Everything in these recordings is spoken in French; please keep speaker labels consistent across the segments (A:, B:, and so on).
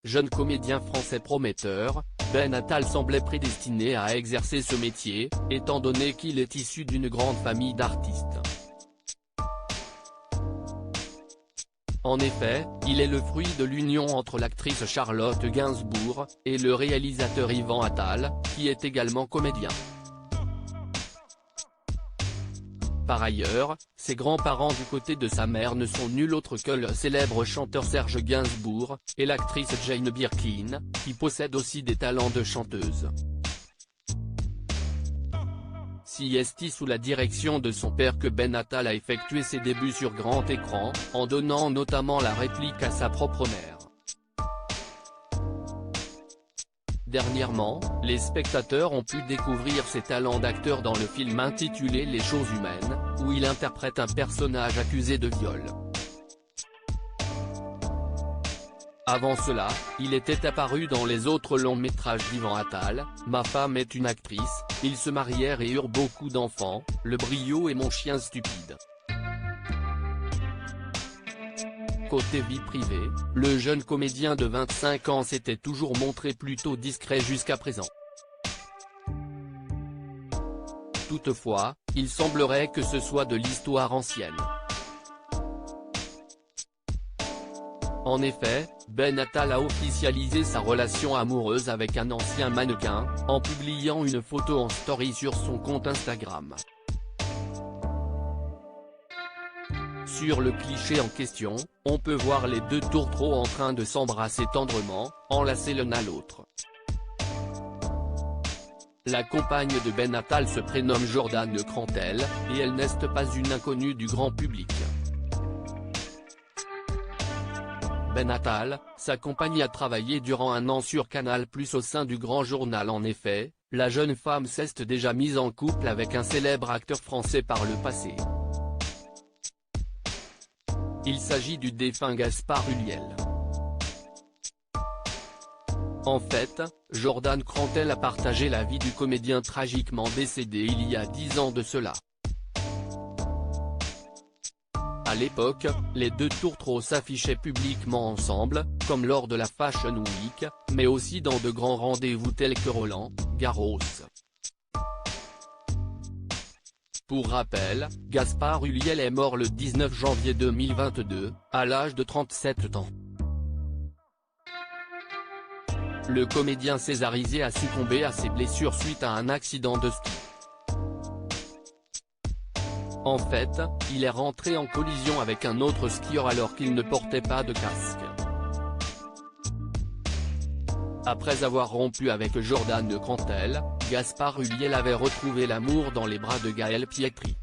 A: jeune comédien français prometteur, Ben Attal semblait prédestiné à exercer ce métier, étant donné qu'il est issu d'une grande famille d'artistes. En effet, il est le fruit de l'union entre l'actrice Charlotte Gainsbourg, et le réalisateur Yvan Attal, qui est également comédien. Par ailleurs, ses grands-parents du côté de sa mère ne sont nul autre que le célèbre chanteur Serge Gainsbourg, et l'actrice Jane Birkin, qui possède aussi des talents de chanteuse. C'est sous la direction de son père que Ben Attal a effectué ses débuts sur grand écran, en donnant notamment la réplique à sa propre mère. Dernièrement, les spectateurs ont pu découvrir ses talents d'acteur dans le film intitulé Les choses humaines, où il interprète un personnage accusé de viol. Avant cela, il était apparu dans les autres longs métrages d'Yvan Attal, Ma femme est une actrice, Ils se marièrent et eurent beaucoup d'enfants, Le brio et Mon chien stupide. Côté vie privée, le jeune comédien de 25 ans s'était toujours montré plutôt discret jusqu'à présent. Toutefois, il semblerait que ce soit de l'histoire ancienne. En effet, Ben Attal a officialisé sa relation amoureuse avec un ancien mannequin, en publiant une photo en story sur son compte Instagram. Sur le cliché en question, on peut voir les deux tourtereaux en train de s'embrasser tendrement, enlacés l'un à l'autre. La compagne de Ben Attal se prénomme Jordane Crantel, et elle n'est pas une inconnue du grand public. Ben Attal, sa compagne a travaillé durant un an sur Canal+ au sein du Grand Journal. En effet, la jeune femme s'est déjà mise en couple avec un célèbre acteur français par le passé. Il s'agit du défunt Gaspard Ulliel. En fait, Jordane Crantel a partagé la vie du comédien tragiquement décédé il y a 10 ans de cela. À l'époque, les deux tourtereaux s'affichaient publiquement ensemble, comme lors de la Fashion Week, mais aussi dans de grands rendez-vous tels que Roland Garros. Pour rappel, Gaspard Ulliel est mort le 19 janvier 2022, à l'âge de 37 ans. Le comédien césarisé a succombé à ses blessures suite à un accident de ski. En fait, il est rentré en collision avec un autre skieur alors qu'il ne portait pas de casque. Après avoir rompu avec Jordane Crantel, Gaspard Ulliel avait retrouvé l'amour dans les bras de Gaël Pietri.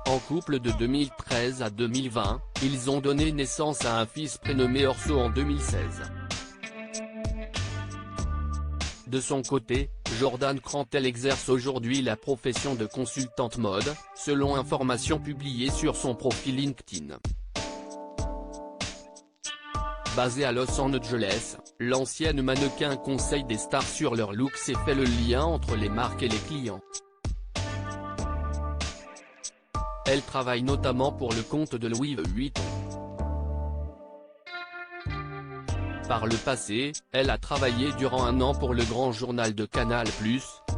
A: En couple de 2013 à 2020, ils ont donné naissance à un fils prénommé Orso en 2016. De son côté, Jordane Crantel exerce aujourd'hui la profession de consultante mode, selon informations publiées sur son profil LinkedIn. Basée à Los Angeles, l'ancienne mannequin conseille des stars sur leurs looks et fait le lien entre les marques et les clients. Elle travaille notamment pour le compte de Louis Vuitton. Par le passé, elle a travaillé durant un an pour le Grand Journal de Canal+,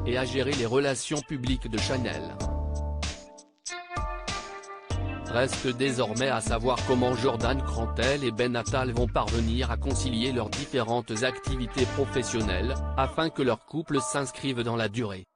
A: et a géré les relations publiques de Chanel. Reste désormais à savoir comment Jordane Crantel et Ben Attal vont parvenir à concilier leurs différentes activités professionnelles, afin que leur couple s'inscrive dans la durée.